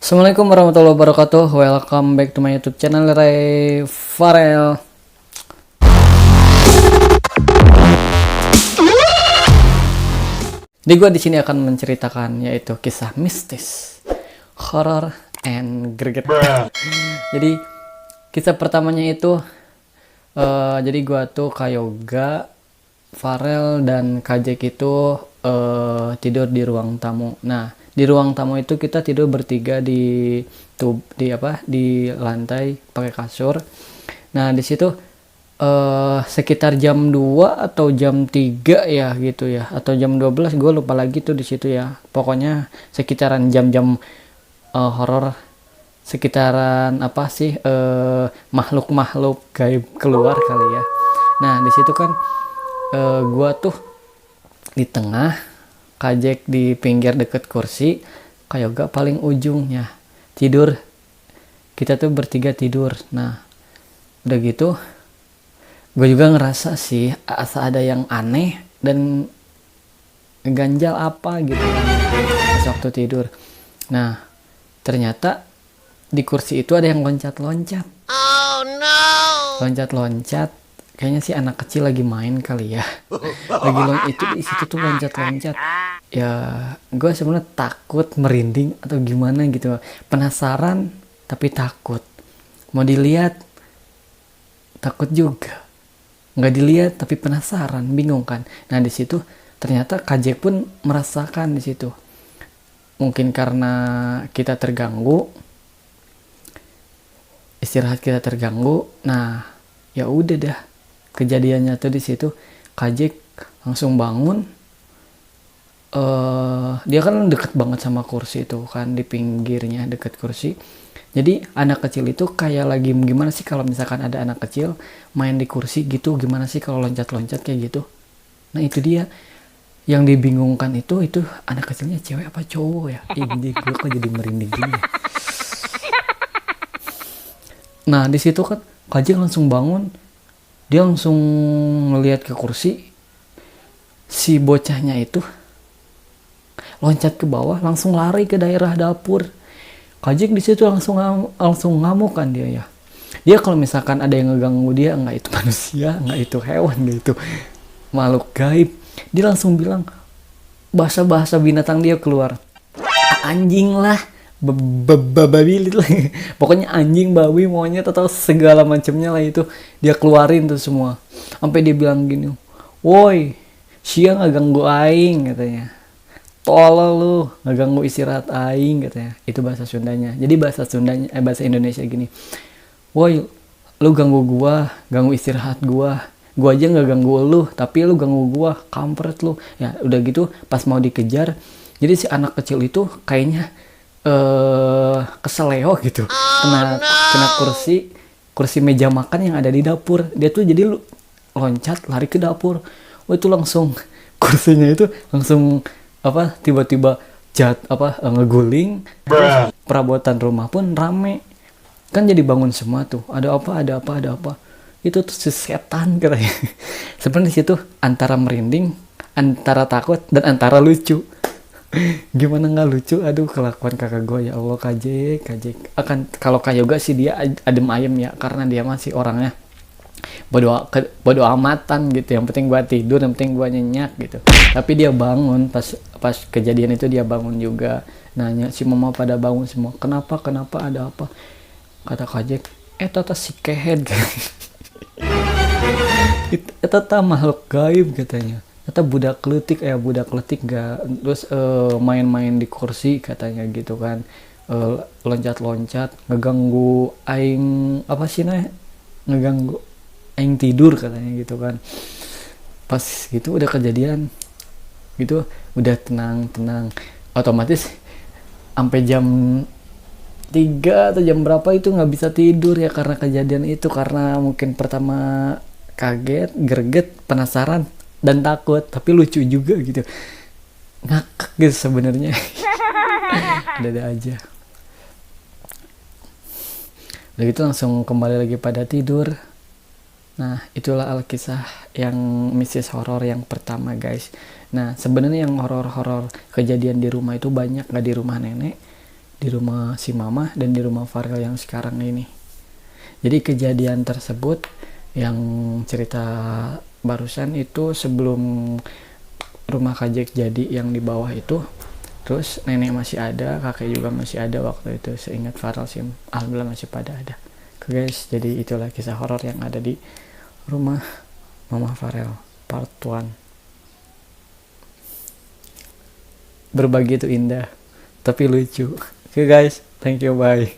Assalamualaikum warahmatullahi wabarakatuh. Welcome back to my YouTube channel Ray Farel. Jadi gue di sini akan menceritakan yaitu kisah mistis, horror, and greget. Jadi kisah pertamanya itu jadi gue tuh Kayoga, Farel, dan Kajek itu tidur di ruang tamu. Nah, di ruang tamu itu kita tidur bertiga di lantai pakai kasur. Nah, di situ sekitar jam 2 atau jam 3 ya gitu ya, atau jam 12, gue lupa lagi tuh di situ ya. Pokoknya sekitaran jam-jam horor, sekitaran makhluk-makhluk gaib keluar kali ya. Nah, di situ kan gue tuh di tengah, Kajek di pinggir deket kursi, Kayoga paling ujungnya tidur. Kita tuh bertiga tidur. Nah, udah gitu gue juga ngerasa sih asa ada yang aneh dan ganjal apa gitu pas waktu tidur. Nah, ternyata di kursi itu ada yang loncat-loncat. Oh no. Loncat-loncat. Kayaknya sih anak kecil lagi main kali ya. Itu di situ tuh loncat-loncat. Ya, gue sebenarnya takut, merinding atau gimana gitu. Penasaran tapi takut. Mau dilihat takut juga. Nggak dilihat tapi penasaran, bingung kan. Nah, di situ ternyata Kajek pun merasakan di situ. Mungkin karena kita terganggu, istirahat kita terganggu. Nah, ya udah dah. Kejadiannya tuh di situ Kajek langsung bangun. Dia kan deket banget sama kursi itu kan, di pinggirnya deket kursi. Jadi anak kecil itu kayak lagi gimana sih kalau misalkan ada anak kecil main di kursi gitu, gimana sih kalau loncat-loncat kayak gitu. Nah, itu dia yang dibingungkan, itu anak kecilnya cewek apa cowok ya. Ini gue kok jadi merinding gini. Nah, di situ kan Kajek langsung bangun. Dia langsung ngelihat ke kursi. Si bocahnya itu loncat ke bawah, langsung lari ke daerah dapur. Kajek di situ langsung ngamuk kan dia ya. Dia kalau misalkan ada yang ngeganggu dia, nggak itu manusia, nggak itu hewan, nggak itu makhluk gaib, dia langsung bilang bahasa binatang dia keluar. Anjing lah, babi lah. Pokoknya anjing, babi, monyet atau segala macamnya lah itu dia keluarin tuh semua. Sampai dia bilang gini, "Woi, siang nggak ganggu aing," katanya. "Tolol lu, nggak ganggu istirahat aing," katanya. Itu bahasa Sundanya. Jadi bahasa Indonesia gini, "Woi, lu ganggu gua, ganggu istirahat gua. Gua aja nggak ganggu lu, tapi lu ganggu gua, kampret lu." Ya udah gitu, pas mau dikejar, jadi si anak kecil itu kayaknya keseleo gitu, kena kursi meja makan yang ada di dapur. Dia tuh jadi loncat lari ke dapur. Itu langsung kursinya itu langsung tiba-tiba ngeguling. Perabotan rumah pun rame kan, jadi bangun semua tuh. Ada apa. Itu tuh si setan katanya. Sebenarnya di situ antara merinding, antara takut, dan antara lucu. Gimana nggak lucu? Aduh, kelakuan kakak gue, ya Allah. Kajek akan, kalau Kayoga sih dia adem ayem ya, karena dia masih orangnya bodo amatan gitu. Yang penting gue tidur, yang penting gue nyenyak gitu. Tapi dia bangun pas kejadian itu, dia bangun juga, nanya si mama pada bangun semua. Kenapa ada apa? Kata Kajek, tata si kehed. Tata makhluk gaib katanya. Kata budak letik gak, terus main-main di kursi katanya gitu kan, loncat-loncat ngeganggu aing, ngeganggu aing tidur katanya gitu kan. Pas gitu udah kejadian gitu, udah tenang, otomatis sampai jam 3 atau jam berapa itu nggak bisa tidur ya, karena kejadian itu. Karena mungkin pertama kaget, greget, penasaran, dan takut, tapi lucu juga gitu, ngakak gitu sebenarnya. Ada aja. Udah gitu langsung kembali lagi pada tidur. Nah, itulah alkisah yang mistis horor yang pertama, guys. Nah, sebenarnya yang horor-horor kejadian di rumah itu banyak, nggak di rumah nenek, di rumah si mama dan di rumah Farel yang sekarang ini. Jadi kejadian tersebut yang cerita barusan itu sebelum rumah Kajek jadi yang di bawah itu. Terus nenek masih ada, kakek juga masih ada waktu itu, seingat Farel sih. Alhamdulillah masih pada ada. Oke guys, jadi itulah kisah horor yang ada di rumah Mama Farel part 1. Berbagi itu indah, tapi lucu. Oke guys, thank you, bye.